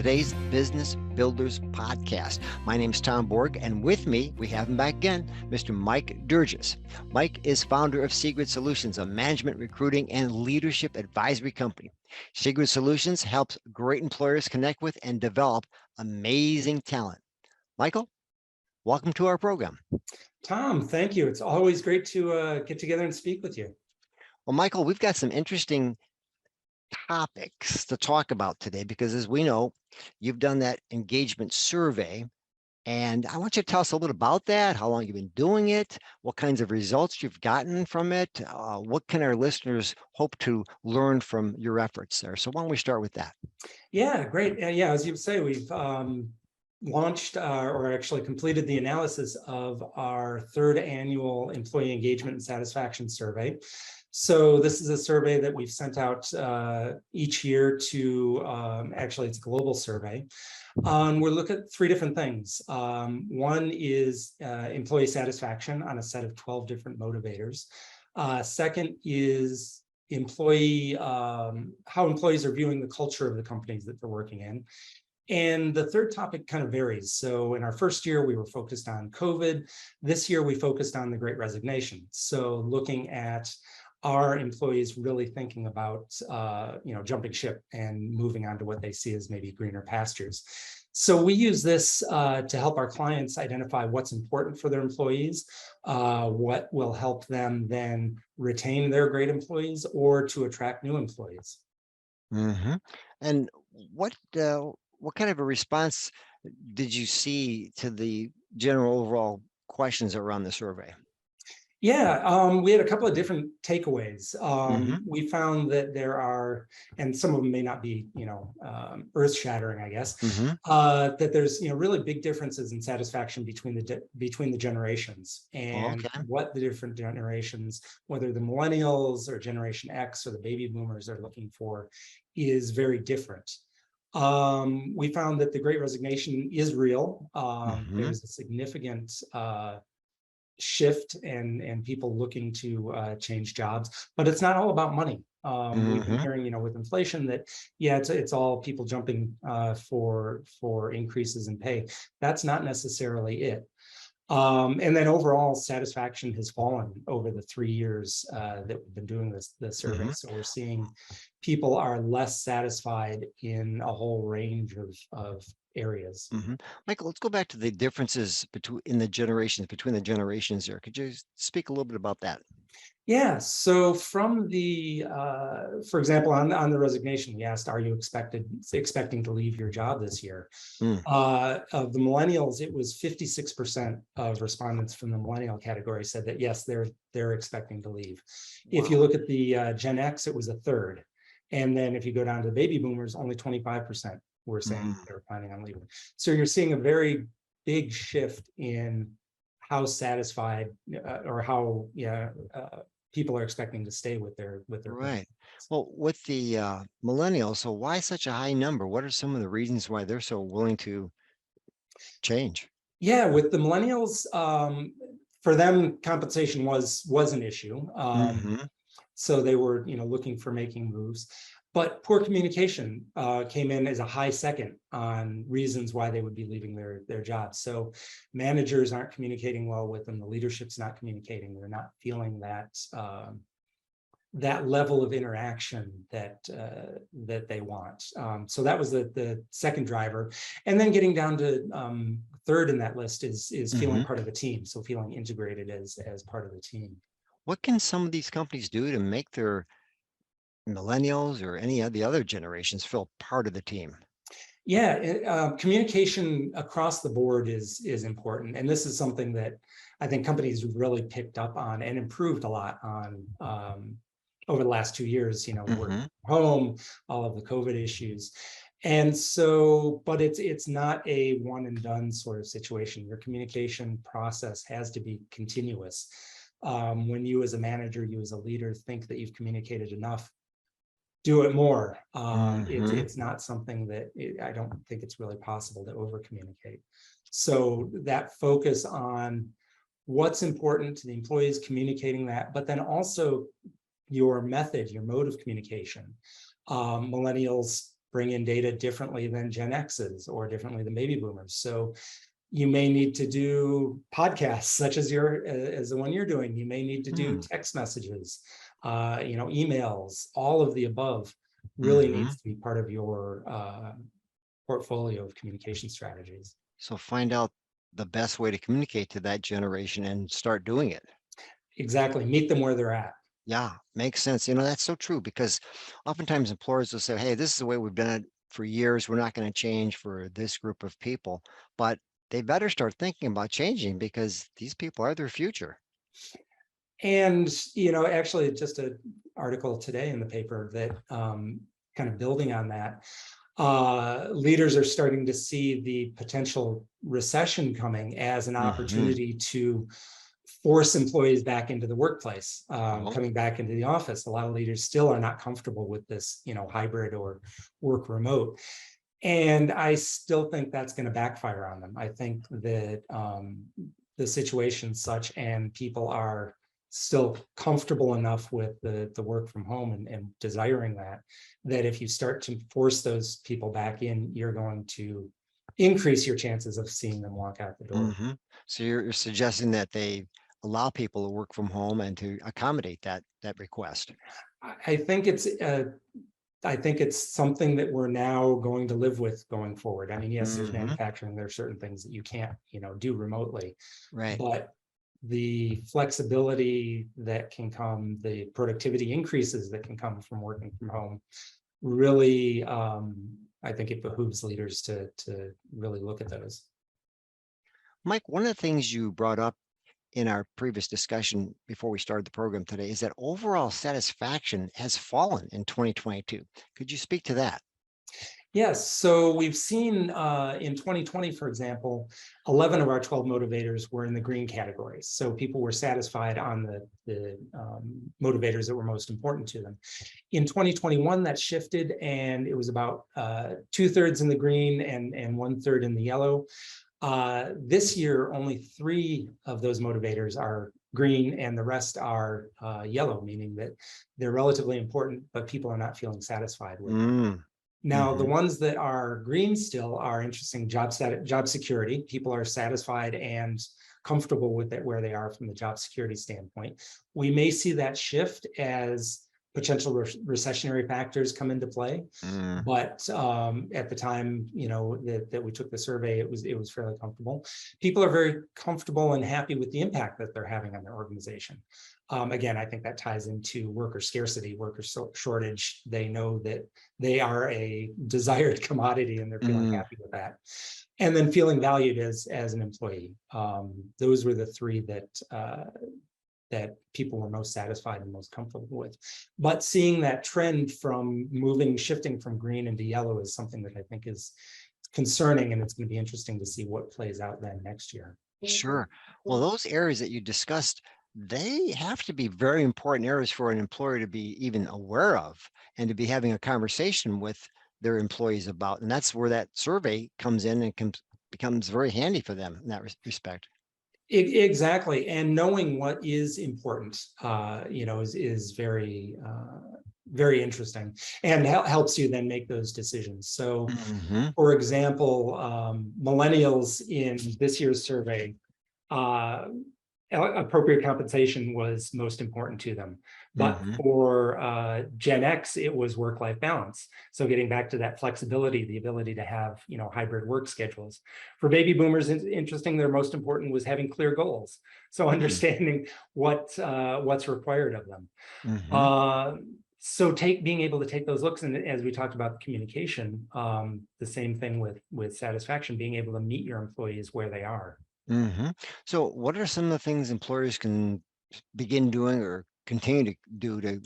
today's Business Builders Podcast. My name is Tom Borg, and with me, we have him back again, Mr. Mike Dergis. Mike is founder of Sigred Solutions, a management, recruiting, and leadership advisory company. Sigred Solutions helps great employers connect with and develop amazing talent. Michael, welcome to our program. Tom, thank you. It's always great to get together and speak with you. Well, Michael, we've got some interesting topics to talk about today because, as we know, you've done that engagement survey, and I want you to tell us a little about that, how long you've been doing it, what kinds of results you've gotten from it, what can our listeners hope to learn from your efforts there. So why don't we start with that? Yeah, great. Yeah, as you say, we've launched or actually completed the analysis of our third annual employee engagement and satisfaction survey. So this is a survey that we've sent out each year to, actually it's a global survey. We're looking at three different things. One is employee satisfaction on a set of 12 different motivators. Second is how employees are viewing the culture of the companies that they're working in. And the third topic kind of varies. So in our first year, we were focused on COVID. This year, we focused on the Great Resignation. So looking at our employees really thinking about, jumping ship and moving on to what they see as maybe greener pastures. So we use this to help our clients identify what's important for their employees, what will help them then retain their great employees or to attract new employees. Mm-hmm. And what kind of a response did you see to the general overall questions around the survey? Yeah, we had a couple of different takeaways. We found that there are, and some of them may not be, earth-shattering, I guess, that there's, really big differences in satisfaction between the generations, and what the different generations, whether the millennials or Generation X or the baby boomers are looking for, is very different. We found that the Great Resignation is real. There's a significant shift and people looking to change jobs, but it's not all about money. We've been hearing, with inflation that, it's all people jumping for increases in pay. That's not necessarily it. And then overall satisfaction has fallen over the 3 years that we've been doing this survey. So we're seeing people are less satisfied in a whole range of areas. Michael, let's go back to the differences between the generations there. Could you speak a little bit about that? Yeah, so from for example, on the resignation, we asked, are you expecting to leave your job this year? Of the millennials, it was 56% of respondents from the millennial category said that yes, they're expecting to leave. Wow. If you look at the Gen X, it was a third. And then if you go down to the baby boomers, only 25% were saying they were planning on leaving. So you're seeing a very big shift in how satisfied or how people are expecting to stay with their right. Well, with the millennials, so why such a high number? What are some of the reasons why they're so willing to change? Yeah, with the millennials, for them, compensation was an issue. So they were, looking for making moves. But poor communication came in as a high second on reasons why they would be leaving their jobs. So managers aren't communicating well with them. The leadership's not communicating. They're not feeling that level of interaction that they want. So that was the second driver. And then getting down to third in that list is feeling part of the team. So feeling integrated as part of the team. What can some of these companies do to make their millennials or any of the other generations feel part of the team? Yeah, communication across the board is important. And this is something that I think companies really picked up on and improved a lot on over the last 2 years, work from home, all of the COVID issues. And so, but it's not a one and done sort of situation. Your communication process has to be continuous. When you as a manager, you as a leader think that you've communicated enough, do it more. It's not something that I don't think it's really possible to over communicate. So that focus on what's important to the employees, communicating that, but then also your mode of communication. Millennials bring in data differently than Gen X's or differently than baby boomers. So you may need to do podcasts such as the one you're doing. You may need to do text messages, emails. All of the above really needs to be part of your portfolio of communication strategies. So find out the best way to communicate to that generation and start doing it. Exactly. Meet them where they're at. Yeah, makes sense. That's so true, because oftentimes employers will say, hey, this is the way we've done it for years. We're not going to change for this group of people, but they better start thinking about changing, because these people are their future. And, actually just an article today in the paper that kind of building on that, leaders are starting to see the potential recession coming as an opportunity to force employees back into the workplace, coming back into the office. A lot of leaders still are not comfortable with this, hybrid or work remote. And I still think that's going to backfire on them. I think that the situation's such, and people are still comfortable enough with the work from home and desiring that if you start to force those people back in, you're going to increase your chances of seeing them walk out the door. So you're suggesting that they allow people to work from home and to accommodate that request. I think it's something that we're now going to live with going forward. I mean, yes, there's manufacturing, there are certain things that you can't, do remotely, right? But the flexibility that can come, the productivity increases that can come from working from home, really, I think it behooves leaders to really look at those. Mike, one of the things you brought up in our previous discussion before we started the program today is that overall satisfaction has fallen in 2022. Could you speak to that? Yes, so we've seen in 2020, for example, 11 of our 12 motivators were in the green categories. So people were satisfied on the motivators that were most important to them. In 2021, that shifted, and it was about 2/3 in the green and 1/3 in the yellow. This year, only 3 of those motivators are green, and the rest are yellow, meaning that they're relatively important, but people are not feeling satisfied with them. Now, the ones that are green still are interesting. Job security. People are satisfied and comfortable with it where they are from the job security standpoint. We may see that shift as potential recessionary factors come into play. But at the time, that we took the survey, it was fairly comfortable. People are very comfortable and happy with the impact that they're having on their organization. Again, I think that ties into worker scarcity, worker shortage. They know that they are a desired commodity, and they're feeling happy with that. And then feeling valued as an employee. Those were the 3 that people were most satisfied and most comfortable with. But seeing that trend from shifting from green into yellow is something that I think is concerning, and it's going to be interesting to see what plays out then next year. Sure. Well, those areas that you discussed, they have to be very important areas for an employer to be even aware of and to be having a conversation with their employees about. And that's where that survey comes in and becomes very handy for them in that respect. Exactly. And knowing what is important, is very, very interesting, and helps you then make those decisions. So, for example, millennials in this year's survey, appropriate compensation was most important to them. But for Gen X, it was work-life balance. So getting back to that flexibility, the ability to have, hybrid work schedules. For baby boomers, interesting, their most important was having clear goals. So understanding what's required of them. So being able to take those looks, and as we talked about communication, the same thing with satisfaction, being able to meet your employees where they are. So what are some of the things employers can begin doing or continue to do to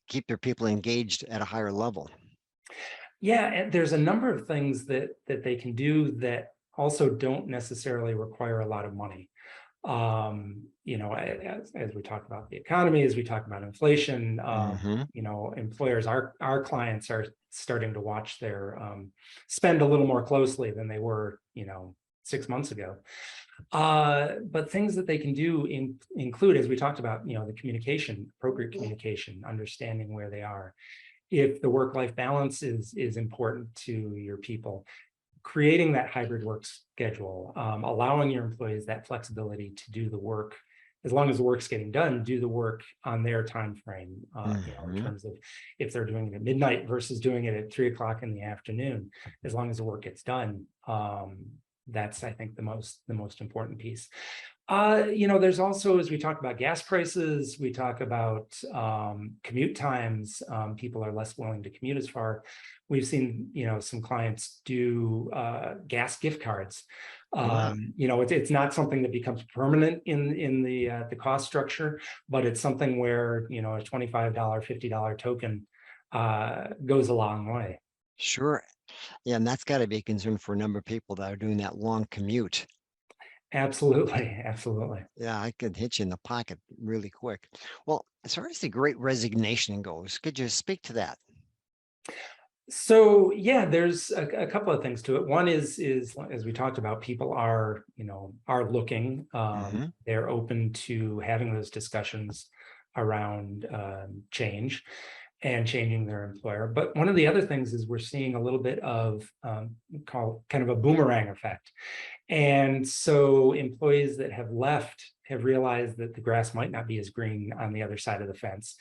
keep their people engaged at a higher level? Yeah, and there's a number of things that they can do that also don't necessarily require a lot of money. As we talk about the economy, as we talk about inflation, employers, our clients are starting to watch their spend a little more closely than they were, 6 months ago. But things that they can do include, as we talked about, the communication, appropriate communication, understanding where they are. if the work-life balance is important to your people, creating that hybrid work schedule, allowing your employees that flexibility to do the work, as long as the work's getting done, do the work on their time frame, in Hmm. terms of if they're doing it at midnight versus doing it at 3 o'clock in the afternoon, as long as the work gets done. That's, I think, the most important piece. There's also, as we talk about gas prices, we talk about commute times. People are less willing to commute as far. We've seen, some clients do gas gift cards. Ah, It's not something that becomes permanent in the cost structure, but it's something where, a $25, $50 token goes a long way. sure. Yeah, and that's got to be a concern for a number of people that are doing that long commute. Absolutely, absolutely. Yeah, I could hit you in the pocket really quick. Well, as far as the Great Resignation goes, could you speak to that? So yeah, there's a couple of things to it. One is as we talked about, people are looking. Hmm. They're open to having those discussions around change and changing their employer. But one of the other things is we're seeing a little bit of called kind of a boomerang effect. And so employees that have left have realized that the grass might not be as green on the other side of the fence,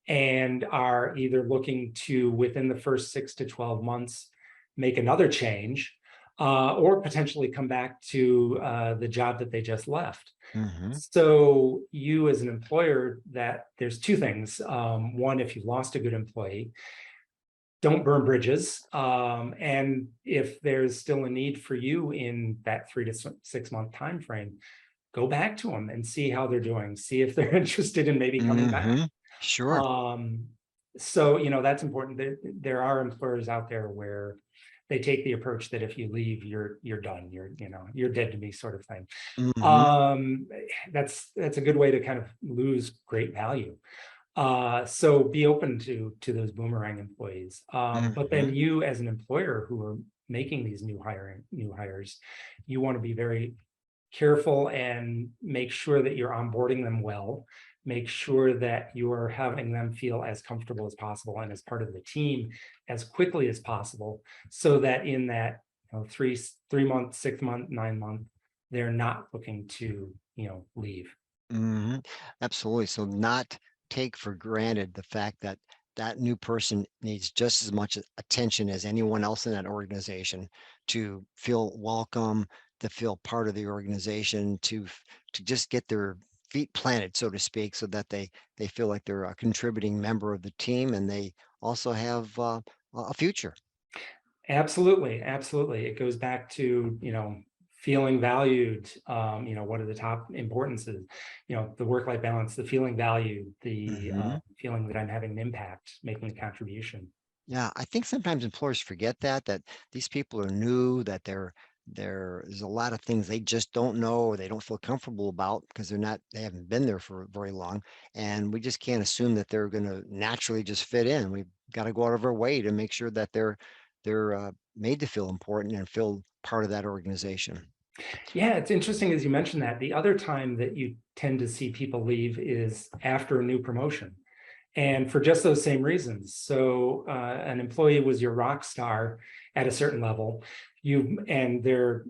and are either looking to, within the first 6 to 12 months, make another change, or potentially come back to the job that they just left. Hmm. So you, as an employer, that there's two things. One, if you've lost a good employee, don't burn bridges. And if there's still a need for you in that 3 to 6 month time frame, go back to them and see how they're doing. See if they're interested in maybe coming back. Hmm. Sure. Um, so that's important. There are employers out there where they take the approach that if you leave, you're done. You're dead to me, sort of thing. Hmm. Um, that's a good way to kind of lose great value. So be open to those boomerang employees. But then Hmm. you, as an employer who are making these new hires, you want to be very careful and make sure that you're onboarding them well. Make sure that you're having them feel as comfortable as possible and as part of the team as quickly as possible, so that in that 3 month, 6 month, 9 month, they're not looking to leave. Hmm. Absolutely. So not take for granted the fact that that new person needs just as much attention as anyone else in that organization to feel welcome, to feel part of the organization, to just get their feet planted, so to speak, so that they feel like they're a contributing member of the team and they also have a future. Absolutely, absolutely. It goes back to, feeling valued. What are the top importances? The work-life balance, the feeling valued, the Hmm. feeling that I'm having an impact, making a contribution. Yeah, I think sometimes employers forget that these people are new, that there's a lot of things they just don't know or they don't feel comfortable about because they haven't been there for very long. And we just can't assume that they're going to naturally just fit in. We've got to go out of our way to make sure that they're made to feel important and feel part of that organization. Yeah, it's interesting as you mentioned that. The other time that you tend to see people leave is after a new promotion. And for just those same reasons. So an employee was your rock star at a certain level, and they're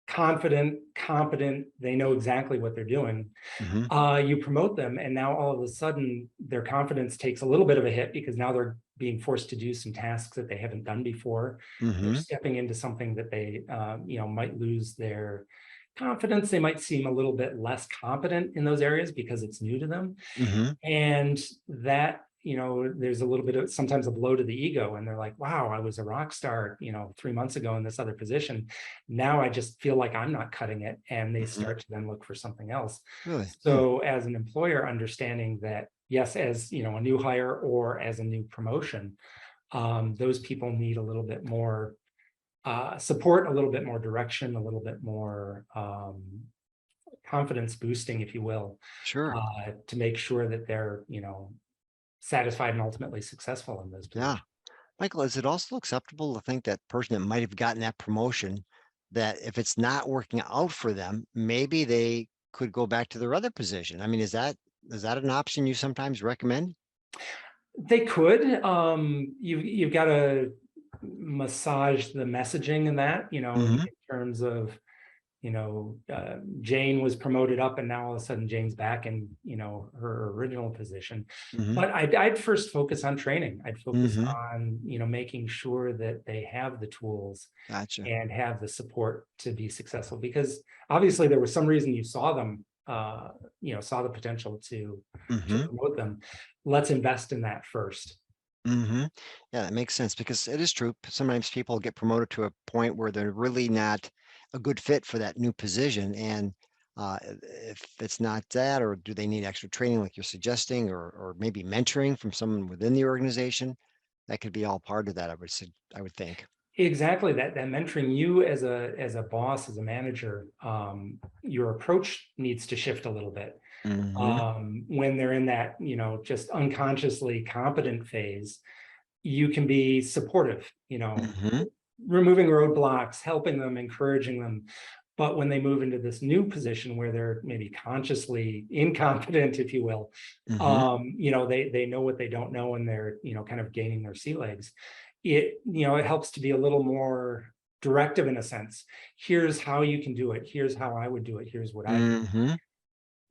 confident, competent, they know exactly what they're doing. Hmm. You promote them, and now all of a sudden their confidence takes a little bit of a hit because now they're being forced to do some tasks that they haven't done before. They're Hmm. stepping into something that they might lose their confidence. They might seem a little bit less competent in those areas because it's new to them. Hmm. And that, there's a little bit of sometimes a blow to the ego, and they're like, wow, I was a rock star 3 months ago in this other position. Now I just feel like I'm not cutting it, and they Hmm. start to then look for something else. Really? Hmm. So as an employer, understanding that, yes, as a new hire or as a new promotion, those people need a little bit more support, a little bit more direction, a little bit more confidence boosting, if you will, Sure. to make sure that they're satisfied and ultimately successful in those Yeah. positions. Michael, is it also acceptable to think that person that might have gotten that promotion, that if it's not working out for them, maybe they could go back to their other position? I mean, is that an option you sometimes recommend? They could. You've got to massage the messaging in that, in Hmm. terms of, Jane was promoted up and now all of a sudden Jane's back in, her original position. Hmm. But I'd first focus on training. I'd focus Hmm. on, making sure that they have the tools Gotcha. and have the support to be successful, because obviously there was some reason you saw them, saw the potential to Hmm. promote them. Let's invest in that first. Hmm. Yeah, that makes sense because it is true. Sometimes people get promoted to a point where they're really not a good fit for that new position. And if it's not that, or do they need extra training like you're suggesting, or maybe mentoring from someone within the organization, that could be all part of that, I would think. Exactly, that mentoring, you as a boss, as a manager, your approach needs to shift a little bit. Hmm. When they're in that, just unconsciously competent phase, you can be supportive, Hmm. removing roadblocks, helping them, encouraging them. But when they move into this new position where they're maybe consciously incompetent, if you will, Hmm. they know what they don't know, and they're, kind of gaining their sea legs. It helps to be a little more directive in a sense. Here's how you can do it. Here's how I would do it. Here's what I do. Hmm.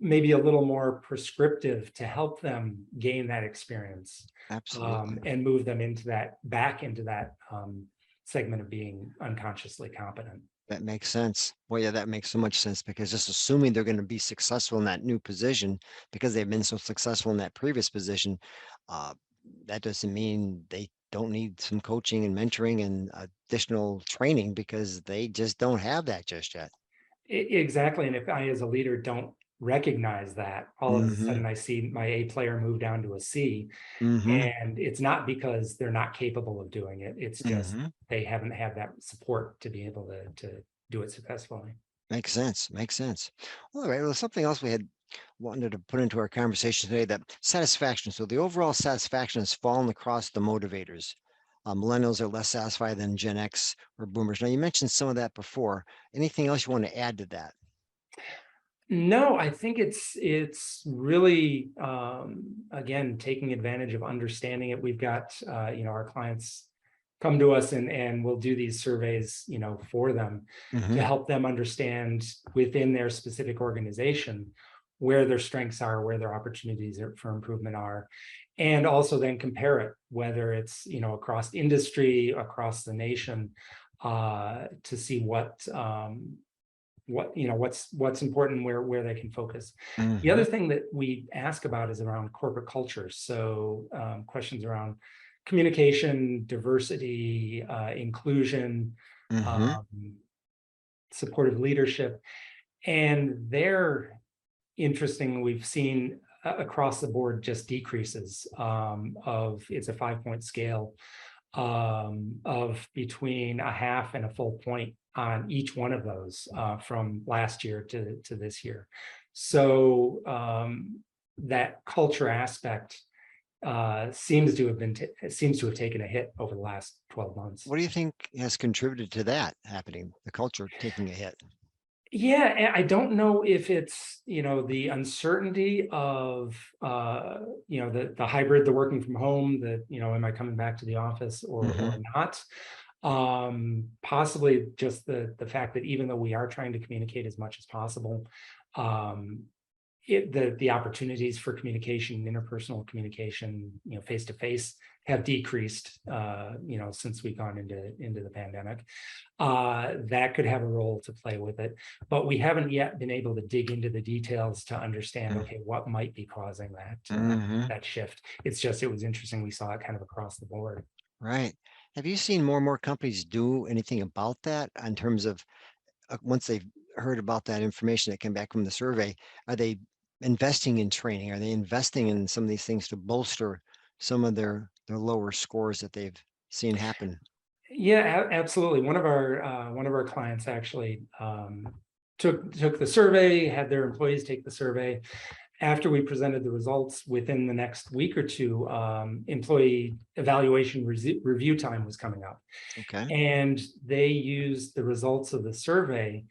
Maybe a little more prescriptive to help them gain that experience, Absolutely. and move them back into that segment of being unconsciously competent. That makes sense. Well, yeah, that makes so much sense because just assuming they're going to be successful in that new position because they've been so successful in that previous position, uh, that doesn't mean they don't need some coaching and mentoring and additional training because they just don't have that just yet. Exactly. And if I, as a leader, don't recognize that, all of a Mm-hmm. sudden I see my A player move down to a C, Mm-hmm. and it's not because they're not capable of doing it. It's just Mm-hmm. they haven't had that support to be able to do it successfully. Makes sense. Makes sense. All right. Well, something else we had wanted to put into our conversation today, that satisfaction. So the overall satisfaction has fallen across the motivators. Millennials are less satisfied than Gen X or boomers. Now, you mentioned some of that before. Anything else you want to add to that? No, I think it's really, again, taking advantage of understanding it. We've got, our clients come to us, and we'll do these surveys, for them to Hmm. help them understand within their specific organization where their strengths are, where their opportunities for improvement are, and also then compare it, whether it's, across industry, across the nation, to see what's important, where they can focus. The Hmm. other thing that we ask about is around corporate culture. So questions around communication, diversity, inclusion, Hmm. um, supportive leadership. And they're interesting. We've seen across the board just decreases, of, it's a 5-point scale, of between a half and a full point on each one of those, from last year to this year. So that culture aspect seems to have taken a hit over the last 12 months. What do you think has contributed to that happening, the culture taking a hit? Yeah, and I don't know if it's, the uncertainty of, the hybrid, the working from home, am I coming back to the office or Hmm. not? Possibly just the fact that even though we are trying to communicate as much as possible, um, the opportunities for communication, interpersonal communication, face to face, have decreased, since we've gone into the pandemic. That could have a role to play with it, but we haven't yet been able to dig into the details to understand, okay, what might be causing Hmm. that shift. It was interesting. We saw it kind of across the board. Right. Have you seen more and more companies do anything about that in terms of once they've heard about that information that came back from the survey, are they investing in training? Are they investing in some of these things to bolster some of their lower scores that they've seen happen? Yeah, absolutely. One of our clients actually, took the survey, had their employees take the survey. After we presented the results, within the next week or two, employee evaluation review time was coming up, Okay. and they used the results of the survey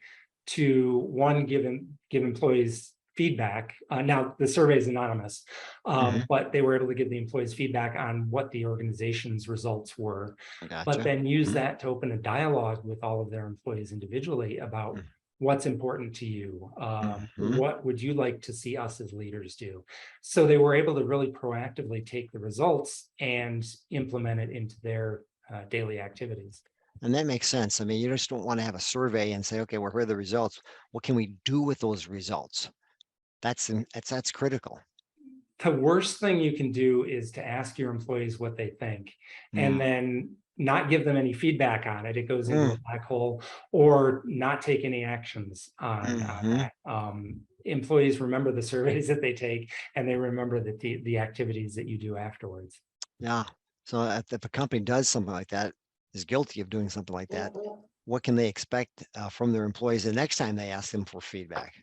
to, one, give employees feedback. Now, the survey is anonymous, Mhm. but they were able to give the employees feedback on what the organization's results were, but Gotcha. then use Mhm. that to open a dialogue with all of their employees individually about Mm. what's important to you. Mhm. What would you like to see us as leaders do? So they were able to really proactively take the results and implement it into their daily activities. And that makes sense. I mean, you just don't want to have a survey and say, okay, well, here are the results. What can we do with those results? That's critical. The worst thing you can do is to ask your employees what they think and Mm. then not give them any feedback on it. It goes into a Mm. black hole, or not take any actions on Mhm. that. Employees remember the surveys that they take, and they remember that the activities that you do afterwards. Yeah. So if a company does something like that, is guilty of doing something like that, what can they expect from their employees the next time they ask them for feedback?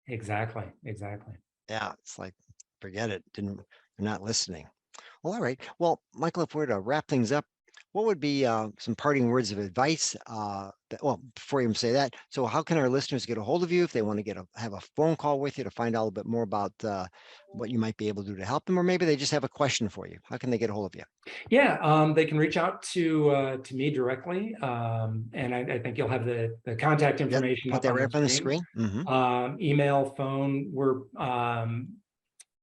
Exactly, exactly. Yeah, it's like, forget it. They're not listening. Well, all right. Well, Michael, if we're to wrap things up, what would be some parting words of advice? Well, before you even say that, so how can our listeners get a hold of you if they want to have a phone call with you to find out a little bit more about what you might be able to do to help them, or maybe they just have a question for you? How can they get a hold of you? Yeah, they can reach out to me directly, and I think you'll have the contact Yep. information Put up that on right the up on the screen. screen. Hmm. Email, phone. We're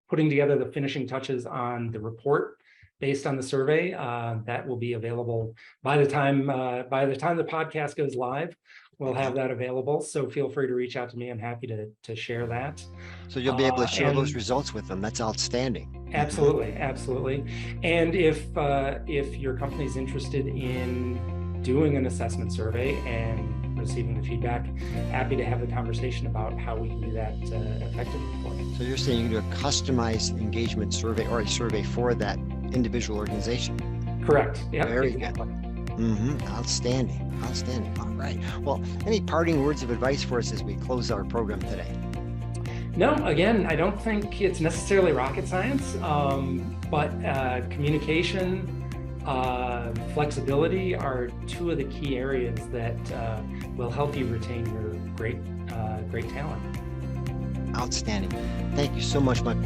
putting together the finishing touches on the report based on the survey. That will be available by the time the podcast goes live. We'll Okay. have that available. So feel free to reach out to me. I'm happy to share that. So you'll be able to share those And results with them. That's outstanding. Hmm. absolutely, absolutely. And if your company is interested in doing an assessment survey and receiving the feedback, happy to have the conversation about how we can do that effectively for you. So you're saying you can do a customized engagement survey or a survey for that individual organization. Correct. Yep, Very exactly. good. Outstanding. Outstanding. All right. Well, any parting words of advice for us as we close our program today? No, again, I don't think it's necessarily rocket science, but communication, flexibility are two of the key areas that will help you retain your great talent. Outstanding. Thank you so much, Mike.